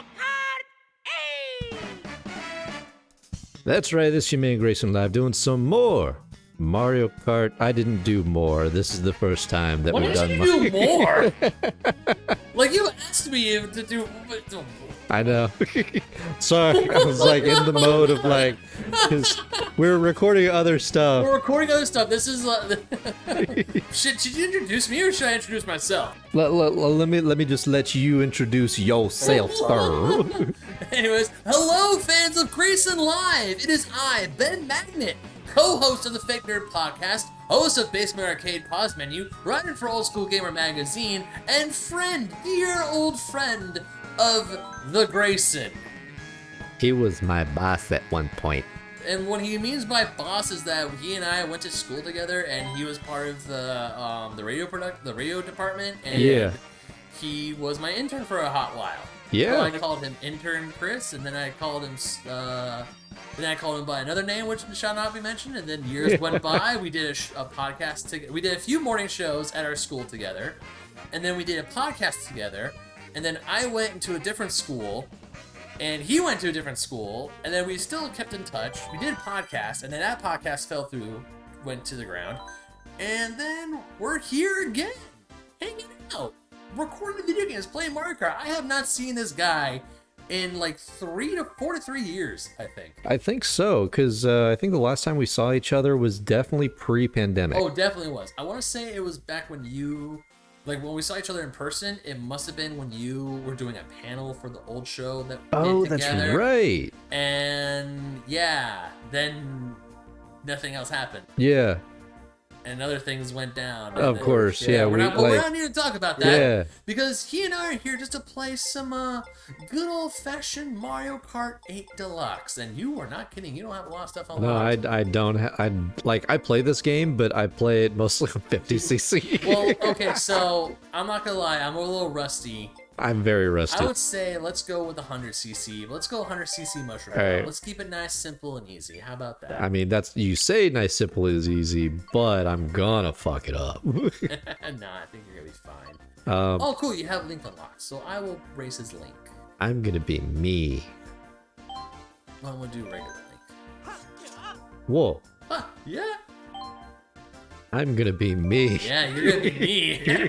Kart! Hey! That's right, this is your man Grayson Live doing some more Mario Kart. I didn't do more. This is the first time that we've done Why did you do more? Like, you asked me to do... I know. Sorry, I was like in the mode of like, because we're recording other stuff. We're recording other stuff. This is... should you introduce me or should I introduce myself? Let me just let you introduce yourself, sir. Anyways, hello fans of Grayson Live. It is I, Ben Magnet, co-host of the Fake Nerd Podcast, host of Basement Arcade Pause Menu, writer for Old School Gamer Magazine, and friend, dear old friend of the Grayson. He was my boss at one point. And what he means by boss is that he and I went to school together, and he was part of the radio department, and yeah, he was my intern for a hot while. Yeah, So I called him Intern Chris, and then I called him by another name, which shall not be mentioned. And then years went by. We did a podcast together. We did a few morning shows at our school together, and then we did a podcast together. And then I went into a different school, and he went to a different school, and then we still kept in touch. We did a podcast, and then that podcast fell through, went to the ground, and then we're here again, hanging out, recording video games, playing Mario Kart. I have not seen this guy in like 4 to 3 years, I think. I think so, because I think the last time we saw each other was definitely pre-pandemic. Oh, definitely was. I want to say it was back when you... Like, when we saw each other in person, it must have been when you were doing a panel for the old show that we did together. That's right. And, yeah, then nothing else happened. Yeah. And other things went down. Of course, yeah. We're not here to talk about that. Yeah. Because he and I are here just to play some good old-fashioned Mario Kart 8 Deluxe. And you are not kidding. You don't have a lot of stuff on No, I don't. I play this game, but I play it mostly on 50cc. Well, okay, so I'm not gonna lie. I'm a little rusty. I'm very rusty. I would say let's go with 100cc. Let's go 100cc mushroom. All right. Let's keep it nice, simple, and easy. How about that? I mean, that's, you say nice, simple is easy, but I'm gonna fuck it up. Nah, I think you're gonna be fine. Oh, cool. You have Link unlocked, so I will race as Link. I'm gonna be me. Well, I'm gonna do regular Link. Whoa. Huh, yeah. I'm gonna be me. Yeah, you're gonna be me.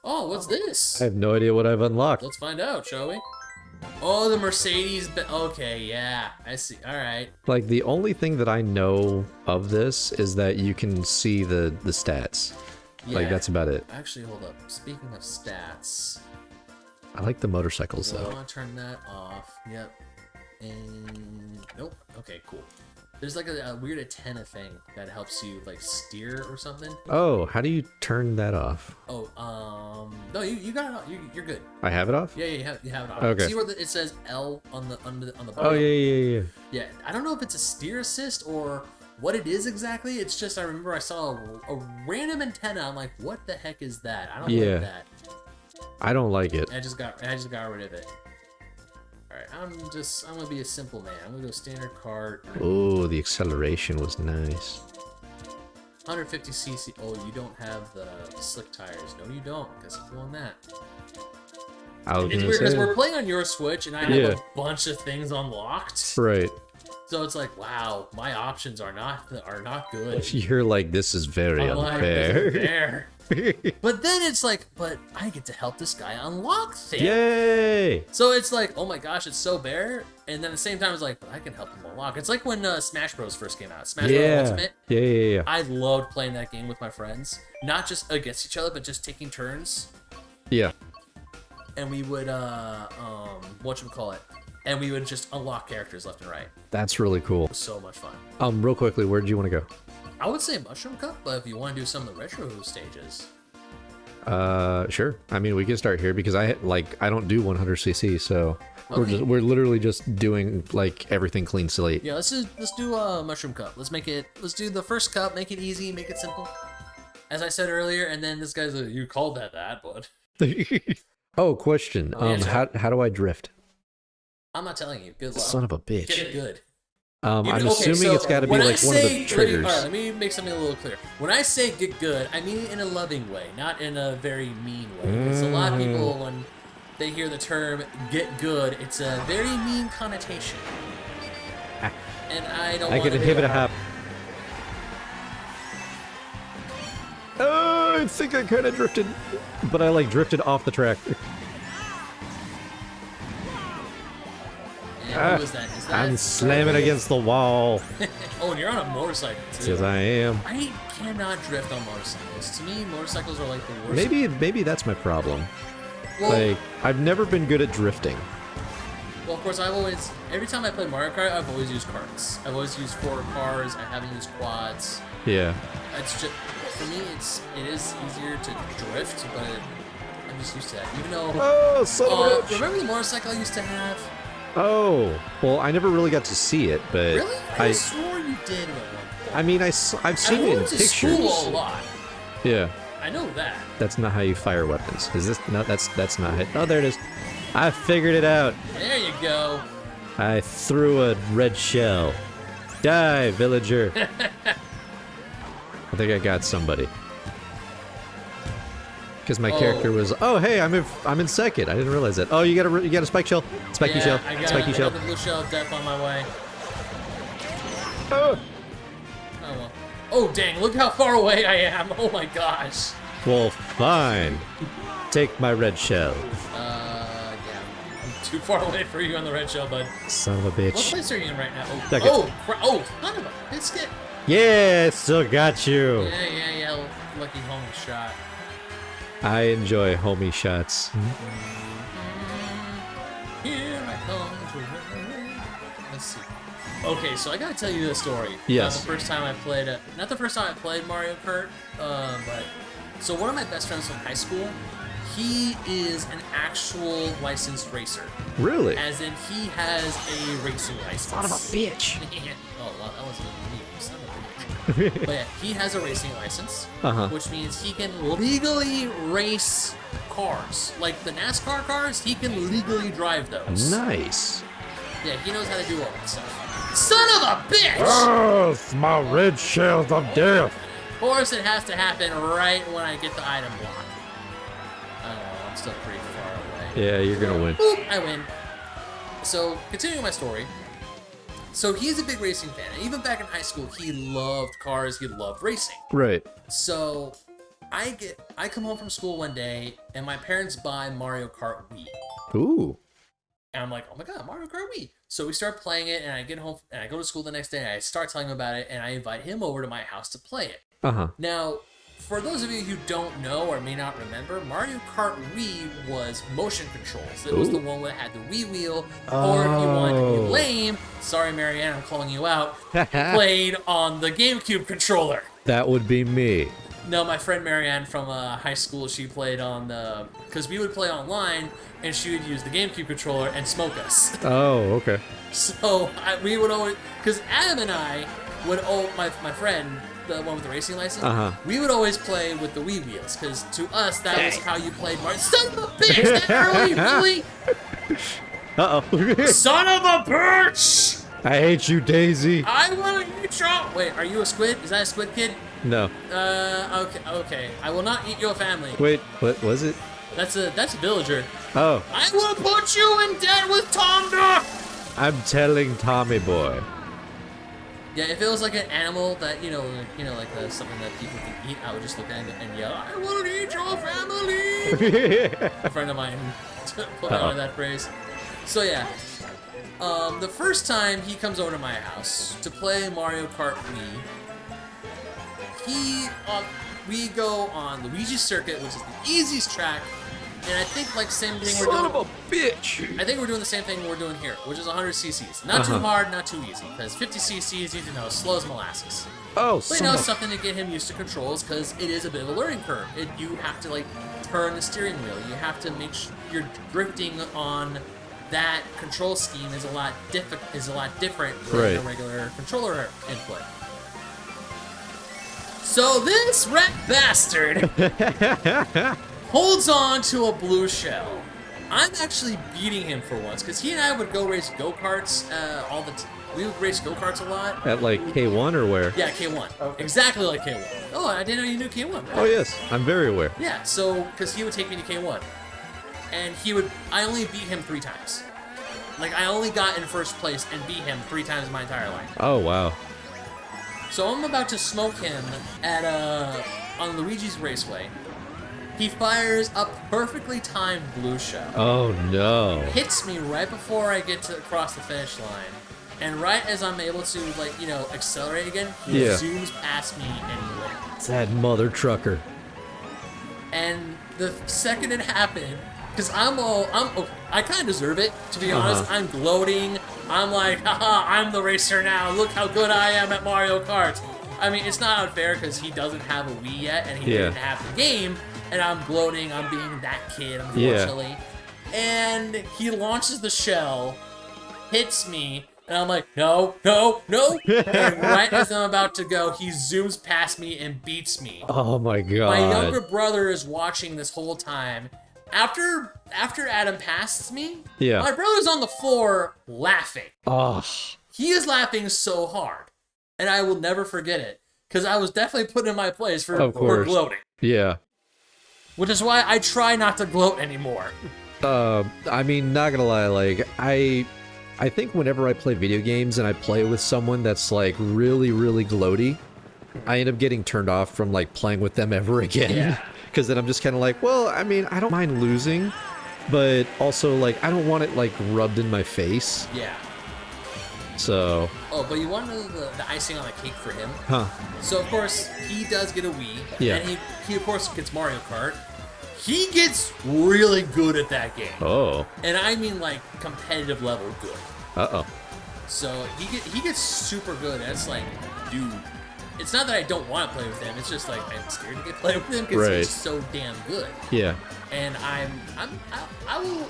Oh, what's this? I have no idea what I've unlocked. Let's find out, shall we? Oh, the Mercedes. Okay, yeah, I see. All right. Like, the only thing that I know of this is that you can see the stats. Yeah. Like, that's about it. Actually, hold up. Speaking of stats, I like the motorcycles, so I though. want to turn that off. Yep. And nope. Okay, cool. There's like a weird antenna thing that helps you like steer or something. Oh, how do you turn that off? Oh, no, you got it off. You're good. I have it off? Yeah, you have it off. Okay. See where it says L on the bottom? Oh, yeah. Yeah, I don't know if it's a steer assist or what it is exactly. It's just I remember I saw a random antenna. I'm like, what the heck is that? I don't like that. I don't like it. I just got rid of it. Alright, I'm gonna be a simple man. I'm gonna go standard kart. Oh, the acceleration was nice. 150cc. Oh, you don't have the slick tires. No, you don't, because I'm doing that. I was It's gonna weird because say. we're playing on your Switch, and I have a bunch of things unlocked. Right. So it's like, wow, my options are not good. You're like, this is very I'm like, unfair. this is fair. But then it's like, but I get to help this guy unlock things. Yay! So it's like, oh my gosh, it's so bare. And then at the same time, it's like, but I can help him unlock. It's like when Smash Bros. First came out. Smash Bros. Ultimate. Yeah. I loved playing that game with my friends. Not just against each other, but just taking turns. Yeah. And we would, whatchamacallit? And we would just unlock characters left and right. That's really cool. So much fun. Real quickly, where did you want to go? I would say Mushroom Cup, but if you want to do some of the retro stages. Sure. I mean, we can start here because I don't do 100cc, so Okay. we're literally just doing like everything clean slate. Yeah, let's do Mushroom Cup. Let's do the first cup, make it easy, make it simple. As I said earlier, and then this guy's like, you called that, but Oh, question. Yeah, how do I drift? I'm not telling you. Good luck. Son of a bitch. Get it good. I'm Okay, assuming so it's got to be when like I one of say- the triggers. All right, let me make something a little clear. When I say get good, I mean it in a loving way, not in a very mean way. Because a lot of people, when they hear the term "get good," it's a very mean connotation, and I don't. I want can to inhibit a hop. Oh, I think I kind of drifted, but I like drifted off the track. And who is that? Is that I'm slamming against the wall. Oh, and you're on a motorcycle too. Yes, I am. I cannot drift on motorcycles. To me, motorcycles are like the worst. Maybe that's my problem. Well, Like, I've never been good at drifting. well, of course, every time I play Mario Kart, I've always used karts. I've always used 4 cars. I haven't used quads. Yeah. It's just, for me, it is easier to drift, but I'm just used to that. Even though, Oh, son of a bitch. remember the motorcycle I used to have? Oh, well, I never really got to see it, but Really? I swore you did at one point. I mean, I've seen it in went to pictures. school a lot. Yeah, I know that. that's not how you fire weapons. Is this? No, that's not it. Oh, there it is. I figured it out. There you go. I threw a red shell. Die, villager. I think I got somebody. Because my character was. Oh, hey, I'm in second. I didn't realize that. Oh, you got a spike shell. Spiky shell. I got, Spiky I shell. got the blue shell of death on my way. Oh. Oh well. Oh dang! Look how far away I am. Oh my gosh. Well, fine. Take my red shell. Yeah. I'm too far away for you on the red shell, bud. Son of a What bitch. place are you in right now? Second. Oh, son of a biscuit. Yeah, still got you. Yeah. Lucky home shot. I enjoy homie shots. Here I come to win. Let's see. Okay, so I gotta tell you the story. Yes. Not the first time I played Mario Kart, but so one of my best friends from high school, he is an actual licensed racer. Really? As in, he has a racing license. Son of a bitch. Oh, well, that wasn't me. Son of a bitch. But yeah, he has a racing license, which means he can legally race cars. Like the NASCAR cars, he can legally drive those. Nice. Yeah, he knows how to do all that stuff. Son of a bitch! Oh, my red shells of death. Of course, it has to happen right when I get the item block. I don't know, I'm still pretty far away. Yeah, you're gonna win. Boop, I win. So, continuing my story. So, he's a big racing fan. And even back in high school, he loved cars, he loved racing. Right. So, I come home from school one day, and my parents buy Mario Kart Wii. Ooh. And I'm like, oh my god, Mario Kart Wii. So we start playing it, and I get home, and I go to school the next day, and I start telling him about it, and I invite him over to my house to play it. Now, for those of you who don't know or may not remember, Mario Kart Wii was motion controls. It was the one that had the Wii wheel, or if you wanted to be lame, sorry Marianne, I'm calling you out, played on the GameCube controller. That would be me. No, my friend Marianne from high school, she played on the... Because we would play online, and she would use the GameCube controller and smoke us. Oh, okay. So we would always... Because Adam and I would... my friend, the one with the racing license, we would always play with the Wii wheels. Because to us, that was how you played Mario... Son of a bitch! That early, really? Uh-oh. Son of a bitch! I hate you, Daisy. I want to eat your... Wait, are you a squid? Is that a squid kid? No. Okay. I will not eat your family. Wait, what was it? That's a villager. Oh. I will put you in debt with Tom Nook! I'm telling Tommy Boy. Yeah, if it was like an animal that, like something that people can eat, I would just look at it and yell, I will eat your family! A friend of mine put on that phrase. So yeah. The first time he comes over to my house to play Mario Kart Wii, we go on Luigi's Circuit, which is the easiest track, and I think like same thing we're doing. Son of a bitch! I think we're doing the same thing we're doing here, which is 100 cc's. Not too hard, not too easy, because 50 cc's, slow as molasses. Oh, But something to get him used to controls, because it is a bit of a learning curve. You have to turn the steering wheel. You have to make sure you're drifting on that control scheme is a lot different than a regular controller input. So this rat bastard holds on to a blue shell. I'm actually beating him for once, because he and I would go race go-karts all the time. We would race go-karts a lot. At like K1 or where? Yeah, K1. Okay. Exactly like K1. Oh, I didn't know you knew K1. Right? Oh yes, I'm very aware. Yeah, so, because he would take me to K1. and I only beat him 3 times. Like, I only got in first place and beat him 3 times in my entire life. Oh, wow. So I'm about to smoke him on Luigi's Raceway. He fires a perfectly timed blue shell. Oh, no. Hits me right before I get to cross the finish line. And right as I'm able to, like, you know, accelerate again, he zooms past me and wins. That mother trucker. And the second it happened, because I kind of deserve it, to be honest. I'm gloating. I'm like, haha, I'm the racer now. Look how good I am at Mario Kart. I mean, it's not unfair because he doesn't have a Wii yet, and he didn't have the game. And I'm gloating. I'm being that kid, unfortunately. And he launches the shell, hits me, and I'm like, no, no, no. And right as I'm about to go, he zooms past me and beats me. Oh, my God. My younger brother is watching this whole time. After Adam passes me, my brother's on the floor laughing. Oh. He is laughing so hard. And I will never forget it. Because I was definitely put in my place for gloating. Yeah. Which is why I try not to gloat anymore. I mean, not gonna lie, like, I think whenever I play video games and I play with someone that's, like, really, really gloaty, I end up getting turned off from, like, playing with them ever again. Yeah. Because then I'm just kind of like, well, I mean, I don't mind losing, but also, like, I don't want it, like, rubbed in my face. Yeah. So... Oh, but you want to know the icing on the cake for him? Huh. So, of course, he does get a Wii. Yeah. And he of course, gets Mario Kart. He gets really good at that game. Oh. And I mean, like, competitive level good. Uh-oh. So, he gets super good. And it's like, dude... It's not that I don't want to play with him. It's just like I'm scared to get play with him because he's so damn good. Yeah. And I will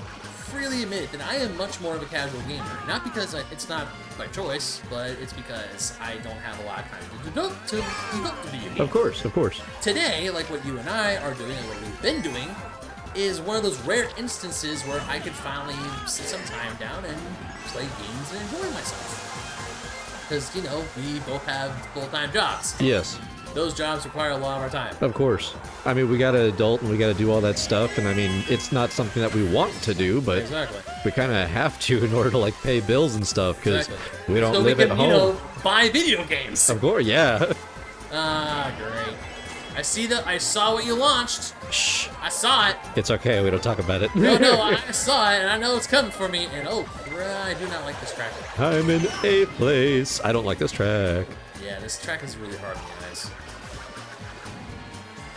freely admit that I am much more of a casual gamer. Not because it's not by choice, but it's because I don't have a lot of time to devote to video games. Of course, of course. Today, like what you and I are doing and what we've been doing, is one of those rare instances where I could finally sit some time down and play games and enjoy myself. Because, you know, we both have full-time jobs. Yes. Those jobs require a lot of our time. Of course. I mean, we got to adult and we got to do all that stuff. And I mean, it's not something that we want to do, but we kind of have to in order to, like, pay bills and stuff because we don't live at home. You know, buy video games. Of course, yeah. Ah, great. I saw what you launched. Shh. I saw it. It's okay. We don't talk about it. No, I saw it, and I know it's coming for me. And I do not like this track. I'm in 8th place. I don't like this track. Yeah, this track is really hard, guys.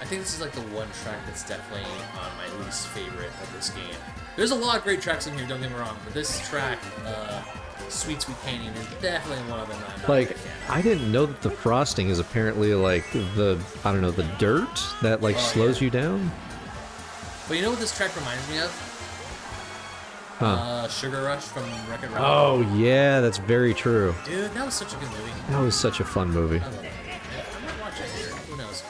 I think this is like the one track that's definitely on my least favorite of this game. There's a lot of great tracks in here, don't get me wrong, but this track, Sweet Sweet Painting, is definitely one of them that I'm not a big fan of. I didn't know that the frosting is apparently like the dirt that like slows you down. But you know what this track reminds me of? Sugar Rush from Wreck-It Ralph. Oh yeah, that's very true. Dude, that was such a good movie. That was such a fun movie. I love that movie. Yeah, I might watch it here. Who knows?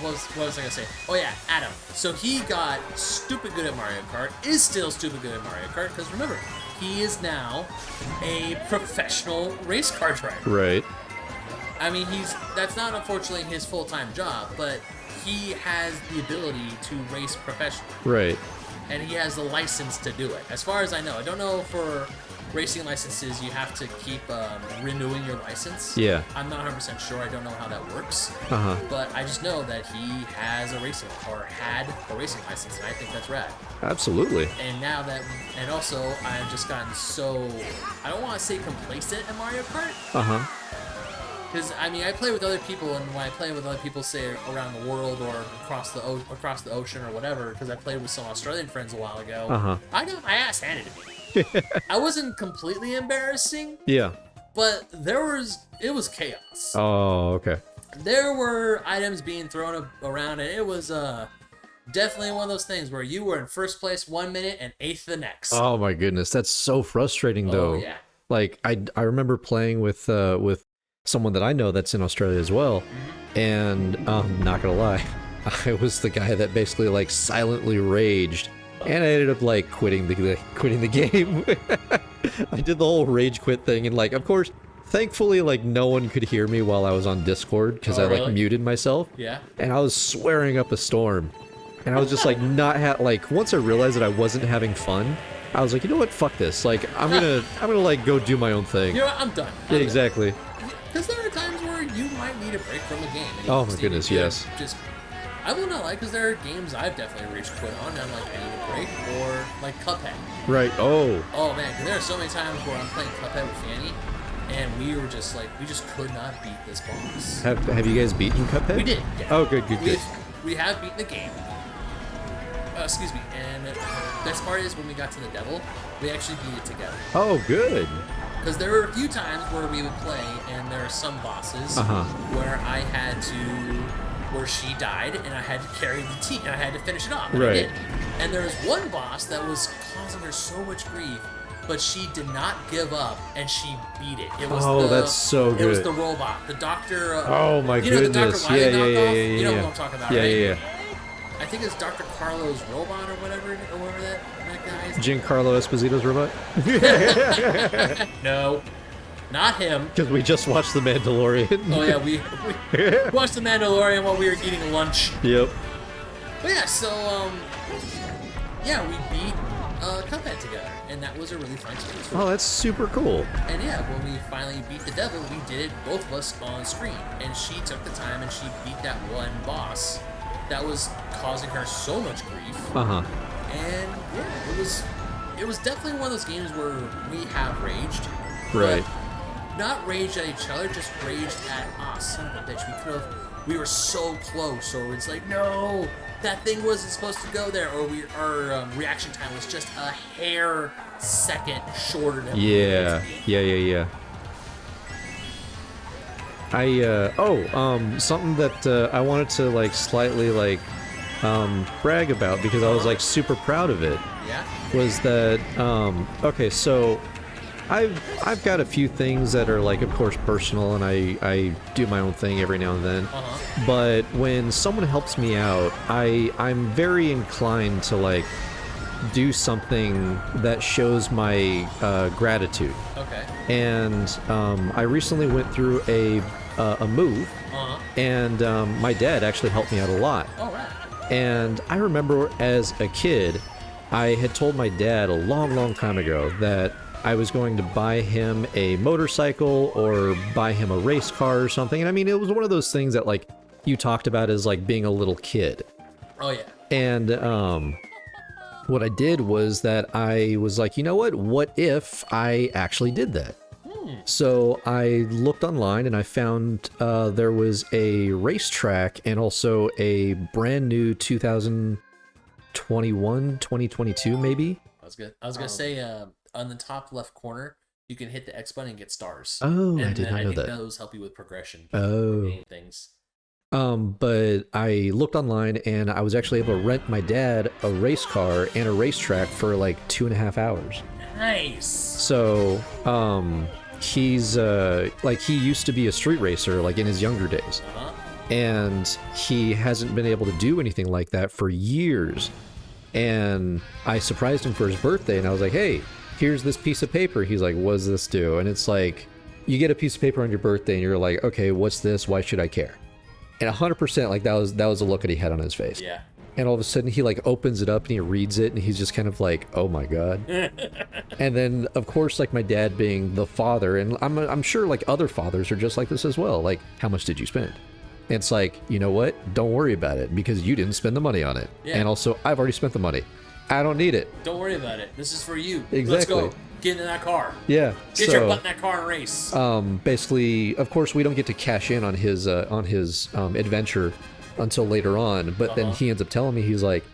What was I gonna say? Oh yeah, Adam. So he got stupid good at Mario Kart, is still stupid good at Mario Kart, because remember, he is now a professional race car driver. Right. I mean, that's not unfortunately his full-time job, but he has the ability to race professionally. Right. And he has the license to do it. As far as I know, I don't know for racing licenses you have to keep renewing your license. Yeah. I'm not 100% sure. I don't know how that works. Uh-huh. But I just know that he has a racing had a racing license, and I think that's rad. Absolutely. And now that, and also I've just gotten so, I don't want to say complacent at Mario Kart. Uh-huh. Because, I mean, I play with other people, and when I play with other people, say, around the world or across the ocean or whatever, because I played with some Australian friends a while ago, I got my ass handed to me. I wasn't completely embarrassing. Yeah. But it was chaos. Oh, okay. There were items being thrown around, and it was definitely one of those things where you were in first place 1 minute and 8th the next. Oh my goodness, that's so frustrating though. Oh yeah. Like I remember playing with someone that I know that's in Australia as well, and not gonna lie, I was the guy that basically like silently raged, and I ended up like quitting the game. I did the whole rage quit thing, and like of course, thankfully like no one could hear me while I was on Discord because I like muted myself. Yeah. And I was swearing up a storm, And I was just like like once I realized that I wasn't having fun, I was like, you know what, fuck this. Like I'm gonna like go do my own thing. You know what? I'm done. Yeah, exactly. Because there are times where you might need a break from a game. And Oh my goodness, yes. I will not lie, because there are games I've definitely reached quit on, and I'm like, I need a break, or like Cuphead. Right. Oh. Oh man, because there are so many times where I'm playing Cuphead with Fanny, and we were just like, we just could not beat this boss. Have you guys beaten Cuphead? We did. Yeah. Oh, good. We have beaten the game. Excuse me. And the best part is when we got to the devil, we actually beat it together. Oh, good. Because there were a few times where we would play, and there are some bosses where I had to, where she died, and I had to carry the team, and I had to finish it off. And I did. And there was one boss that was causing her so much grief, but she did not give up, and she beat it. It was that's so good. It was the robot, the doctor. Oh my goodness! You know the Dr. Wily knockoff? You know yeah. what I'm talking about, right? Yeah. I think it's Dr. Carlo's robot or whatever that guy is. Giancarlo Esposito's robot? No, not him. Because we just watched The Mandalorian. Oh yeah, we watched The Mandalorian while we were eating lunch. Yep. But yeah, so yeah, we beat Cuphead together, and that was a really fun experience. Oh, that's super cool. And yeah, when we finally beat the devil, we did it, both of us, on screen. And she took the time and she beat that one boss that was causing her so much grief. And yeah, it was definitely one of those games where we have raged. Right. Not raged at each other, just raged at us. Son of a bitch, we were so close, or it's like, no, that thing wasn't supposed to go there, or our reaction time was just a hair second shorter than Yeah. Something that I wanted to like slightly like brag about, because I was like super proud of it. Yeah. Was that okay? So I've got a few things that are like, of course, personal, and I do my own thing every now and then. But when someone helps me out, I'm very inclined to like do something that shows my gratitude. Okay. And I recently went through a move, and my dad actually helped me out a lot. Oh, right. And I remember as a kid, I had told my dad a long time ago that I was going to buy him a motorcycle or buy him a race car or something. And I mean, it was one of those things that like you talked about as like being a little kid. Oh, yeah. And what I did was that I was like, you know what if I actually did that? So I looked online and I found there was a racetrack and also a brand new 2022 maybe. I was gonna say on the top left corner you can hit the X button and get stars. Oh, and I did not know that. Those help you with progression. Oh. Things. But I looked online and I was actually able to rent my dad a race car and a racetrack for like 2.5 hours. Nice. So he's like, he used to be a street racer like in his younger days. And he hasn't been able to do anything like that for years. And I surprised him for his birthday and I was like, hey, here's this piece of paper. He's like, what does this do? And it's like, you get a piece of paper on your birthday and you're like, okay, what's this? Why should I care? And 100% like that was the look that he had on his face. Yeah. And all of a sudden he like opens it up and he reads it and he's just kind of like, oh my God. And then of course, like my dad being the father, and I'm sure like other fathers are just like this as well. Like, how much did you spend? And it's like, you know what? Don't worry about it because you didn't spend the money on it. Yeah. And also I've already spent the money. I don't need it. Don't worry about it. This is for you. Exactly. Let's go. Get in that car. Yeah. Get your butt in that car and race. Basically, of course, we don't get to cash in on his adventure until later on. But then he ends up telling me, he's like,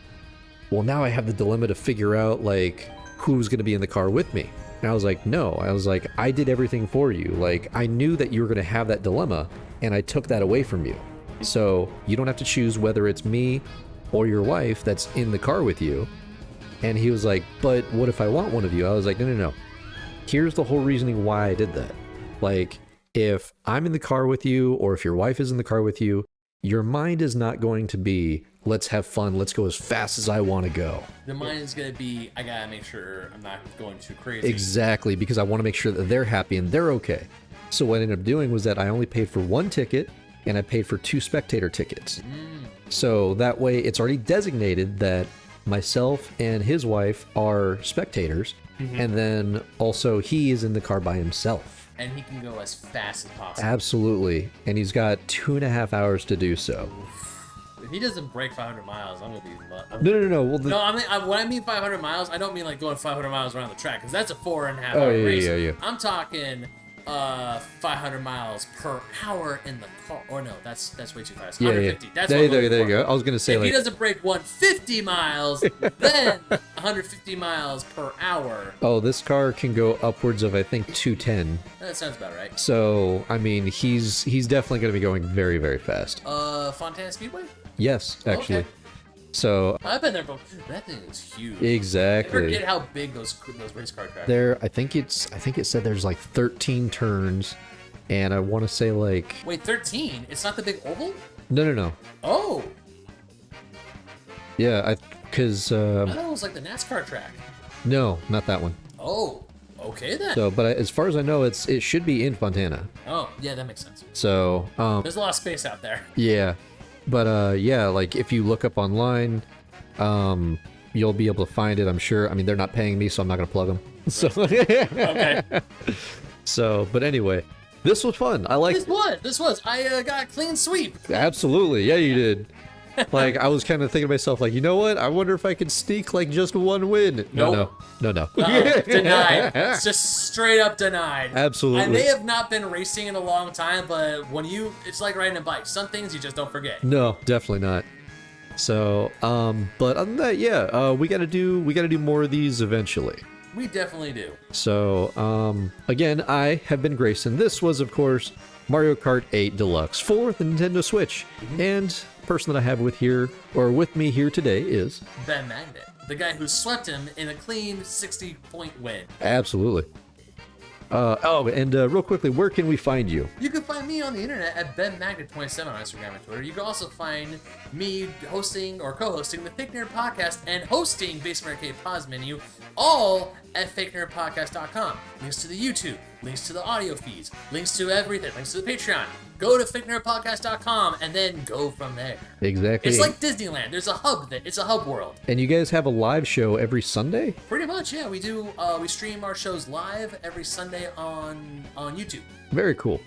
well, now I have the dilemma to figure out like who's going to be in the car with me. And I was like, no. I was like, I did everything for you. Like, I knew that you were going to have that dilemma, and I took that away from you. So you don't have to choose whether it's me or your wife that's in the car with you. And he was like, but what if I want one of you? I was like, no. Here's the whole reasoning why I did that. Like, if I'm in the car with you, or if your wife is in the car with you, your mind is not going to be, let's have fun, let's go as fast as I want to go. The mind is going to be, I got to make sure I'm not going too crazy. Exactly, because I want to make sure that they're happy and they're okay. So what I ended up doing was that I only paid for one ticket, and I paid for 2 spectator tickets. So that way it's already designated that myself and his wife are spectators, and then also he is in the car by himself. And he can go as fast as possible. Absolutely. And he's got 2.5 hours to do so. If he doesn't break 500 miles, I'm gonna be. No. Well, No, I mean, when I mean 500 miles, I don't mean like going 500 miles around the track, because that's a 4.5 hour race. Yeah. I'm talking 500 miles per hour in the car. Or no, that's way too fast. 150. That's what I'm there looking you for. go. I was gonna say If like he doesn't break 150 miles, then 150 miles per hour. oh, this car can go upwards of I think 210. That sounds about right. So I mean, he's definitely going to be going very, very fast. Fontana Speedway? Yes, actually. Okay. So I've been there before. That thing is huge. I exactly. forget how big those race car tracks are. There, I think it said there's like 13 turns, and I want to say like Wait, 13? It's not the big oval? no. Oh, Yeah, because I thought it was like the NASCAR track. no, not that one. Oh, okay then. So, but as far as I know, it should be in Fontana. Oh, yeah, that makes sense. So, There's a lot of space out there. yeah, but yeah, like if you look up online, you'll be able to find it. I'm sure. I mean, they're not paying me, so I'm not gonna plug them. So, Okay. so, but anyway, this was fun. I liked This was. I got a clean sweep. Absolutely, yeah, you did. Like I was kind of thinking to myself, like, you know what? I wonder if I could sneak like just one win. Nope. No. Denied. It's just straight up denied. Absolutely. I may have not been racing in a long time, but it's like riding a bike. Some things you just don't forget. No, definitely not. So, but other than that, yeah, we gotta do more of these eventually. We definitely do. So, again, I have been Grayson. This was, of course, Mario Kart 8 Deluxe for the Nintendo Switch. And the person that I have with me here today is Ben Magnet, the guy who swept him in a clean 60-point win. absolutely. And real quickly, where can we find you? You can find me on the internet at BenMagnet27 on Instagram and Twitter. You can also find me hosting or co-hosting the Fake Nerd Podcast and hosting Basement Arcade Pause Menu, all at FakeNerdPodcast.com. Links to the YouTube, links to the audio feeds, links to everything, links to the Patreon. Go to FakeNerdPodcast.com and then go from there. Exactly. It's like Disneyland. There's a hub. It's a hub world. And you guys have a live show every Sunday? Pretty much, yeah. We do. We stream our shows live every Sunday on YouTube. Very cool.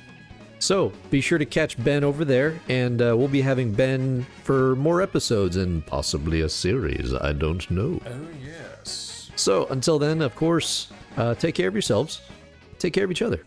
So be sure to catch Ben over there, and we'll be having Ben for more episodes and possibly a series. I don't know. Oh yes. So until then, of course, take care of yourselves. Take care of each other.